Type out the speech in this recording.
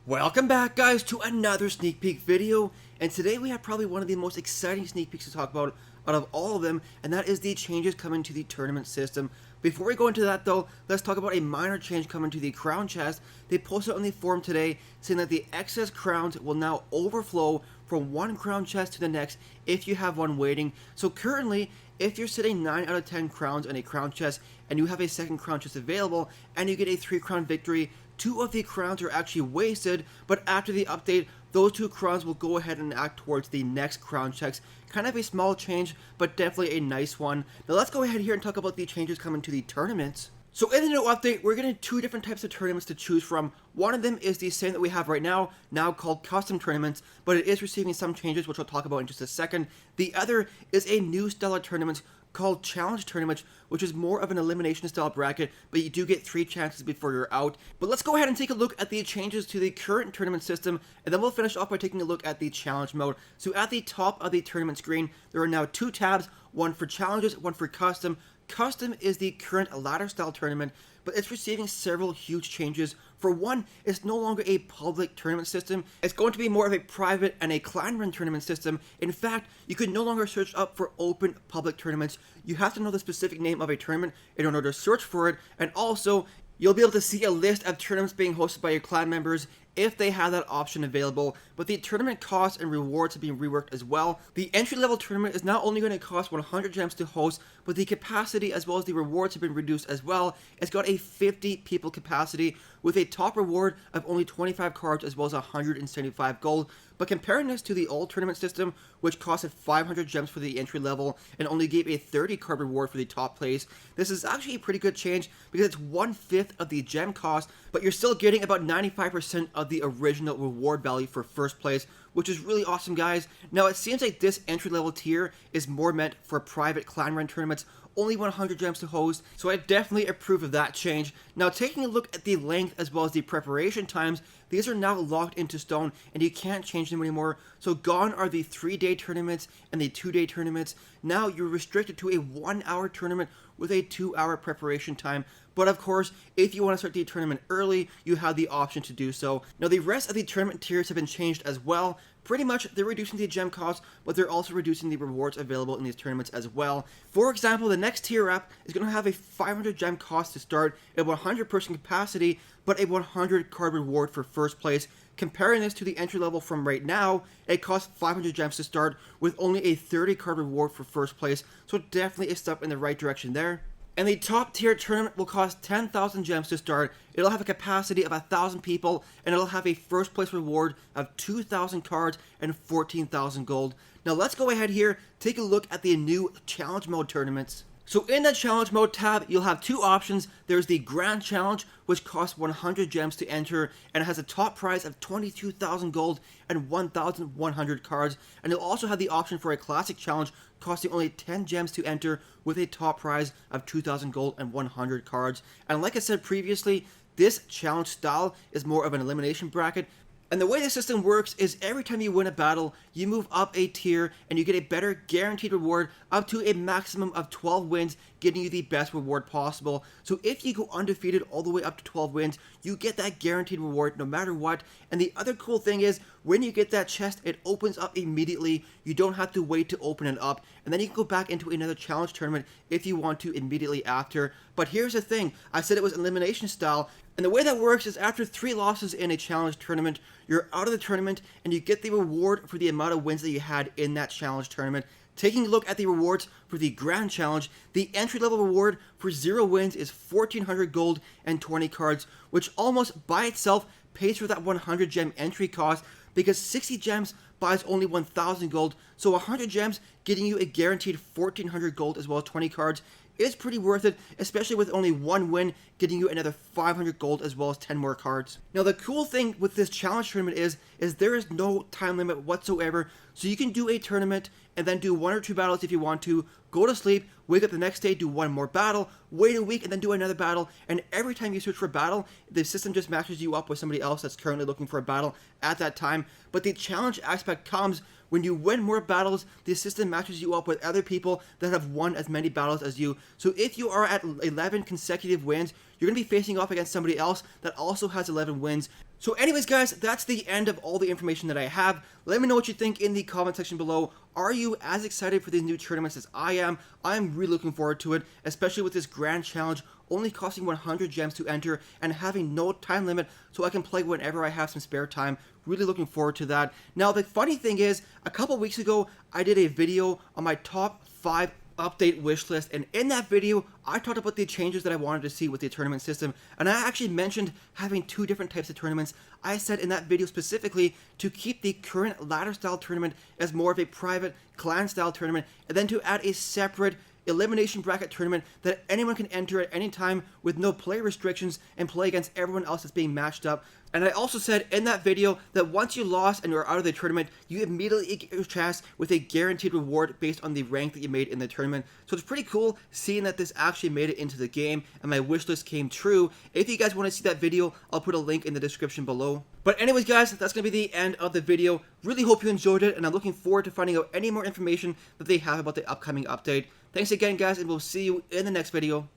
Welcome back, guys, to another sneak peek video, and today we have probably one of the most exciting sneak peeks to talk about out of all of them, and that is the changes coming to the tournament system. Before we go into that though, let's talk about a minor change coming to the crown chest. They posted on the forum today saying that the excess crowns will now overflow from one crown chest to the next if you have one waiting. So currently, if you're sitting 9 out of 10 crowns in a crown chest and you have a second crown chest available and you get a 3 crown victory, 2 of the crowns are actually wasted, but after the update, those 2 crowns will go ahead and act towards the next crown checks. Kind of a small change, but definitely a nice one. Now let's go ahead here and talk about the changes coming to the tournaments. So in the new update, we're getting 2 different types of tournaments to choose from. One of them is the same that we have right now called custom tournaments, but it is receiving some changes, which I'll talk about in just a second. The other is a new style of tournament called challenge tournament, which is more of an elimination style bracket, but you do get 3 chances before you're out. But let's go ahead and take a look at the changes to the current tournament system, and then we'll finish off by taking a look at the challenge mode. So at the top of the tournament screen, there are now 2 tabs, one for challenges, one for custom. Custom is the current ladder style tournament, but it's receiving several huge changes. For one, it's no longer a public tournament system. It's going to be more of a private and a clan run tournament system. In fact, you can no longer search up for open public tournaments. You have to know the specific name of a tournament in order to search for it, and also you'll be able to see a list of tournaments being hosted by your clan members if they have that option available, but the tournament costs and rewards have been reworked as well. The entry-level tournament is not only going to cost 100 gems to host, but the capacity as well as the rewards have been reduced as well. It's got a 50 people capacity with a top reward of only 25 cards as well as 175 gold. But comparing this to the old tournament system, which costed 500 gems for the entry level and only gave a 30 card reward for the top place, this is actually a pretty good change because it's 1/5 of the gem cost, but you're still getting about 95% of the original reward value for first place, which is really awesome, guys. Now it seems like this entry level tier is more meant for private clan run tournaments, only 100 gems to host, so I definitely approve of that change. Now taking a look at the length as well as the preparation times, these are now locked into stone and you can't change them anymore. So gone are the 3-day tournaments and the 2-day tournaments. Now you're restricted to a 1-hour tournament with a 2-hour preparation time. But of course, if you want to start the tournament early, you have the option to do so. Now the rest of the tournament tiers have been changed as well. Pretty much, they're reducing the gem cost, but they're also reducing the rewards available in these tournaments as well. For example, the next tier up is going to have a 500 gem cost to start, a 100 person capacity, but a 100 card reward for first place. Comparing this to the entry level from right now, it costs 500 gems to start with only a 30 card reward for first place, so definitely a step in the right direction there. And the top tier tournament will cost 10,000 gems to start. It'll have a capacity of 1,000 people, and it'll have a first place reward of 2,000 cards and 14,000 gold. Now let's go ahead here, take a look at the new challenge mode tournaments. So in the challenge mode tab, you'll have 2 options. There's the grand challenge, which costs 100 gems to enter, and it has a top prize of 22,000 gold and 1,100 cards. And you'll also have the option for a classic challenge, costing only 10 gems to enter, with a top prize of 2,000 gold and 100 cards. And like I said previously, this challenge style is more of an elimination bracket. And the way the system works is every time you win a battle, you move up a tier and you get a better guaranteed reward up to a maximum of 12 wins, getting you the best reward possible. So if you go undefeated all the way up to 12 wins, you get that guaranteed reward no matter what. And the other cool thing is, when you get that chest, it opens up immediately. You don't have to wait to open it up. And then you can go back into another challenge tournament if you want to immediately after. But here's the thing, I said it was elimination style. And the way that works is after 3 losses in a challenge tournament, you're out of the tournament and you get the reward for the amount of wins that you had in that challenge tournament. Taking a look at the rewards for the grand challenge, the entry level reward for 0 wins is 1,400 gold and 20 cards, which almost by itself pays for that 100 gem entry cost, because 60 gems buys only 1,000 gold, so 100 gems getting you a guaranteed 1,400 gold as well as 20 cards is pretty worth it, especially with only 1 win getting you another 500 gold as well as 10 more cards. Now the cool thing with this challenge tournament is there is no time limit whatsoever, so you can do a tournament and then do 1 or 2 battles if you want to, go to sleep, wake up the next day, do 1 more battle, wait a week and then do another battle, and every time you search for a battle, the system just matches you up with somebody else that's currently looking for a battle at that time. But the challenge aspect comes when you win more battles, the system matches you up with other people that have won as many battles as you. So if you are at 11 consecutive wins, you're going to be facing off against somebody else that also has 11 wins. So anyways, guys, that's the end of all the information that I have. Let me know what you think in the comment section below. Are you as excited for these new tournaments as I am? I'm really looking forward to it, especially with this Grand Challenge only costing 100 gems to enter and having no time limit, so I can play whenever I have some spare time. Really looking forward to that. Now, the funny thing is, a couple weeks ago, I did a video on my top 5 update wish list, and in that video I talked about the changes that I wanted to see with the tournament system, and I actually mentioned having 2 different types of tournaments. I said in that video specifically to keep the current ladder style tournament as more of a private clan style tournament, and then to add a separate elimination bracket tournament that anyone can enter at any time with no player restrictions and play against everyone else that's being matched up. And I also said in that video that once you lost and you're out of the tournament, you immediately get your chance with a guaranteed reward based on the rank that you made in the tournament. So it's pretty cool seeing that this actually made it into the game and my wish list came true. If you guys want to see that video, I'll put a link in the description below. But anyways, guys, that's going to be the end of the video. Really hope you enjoyed it, and I'm looking forward to finding out any more information that they have about the upcoming update. Thanks again, guys, and we'll see you in the next video.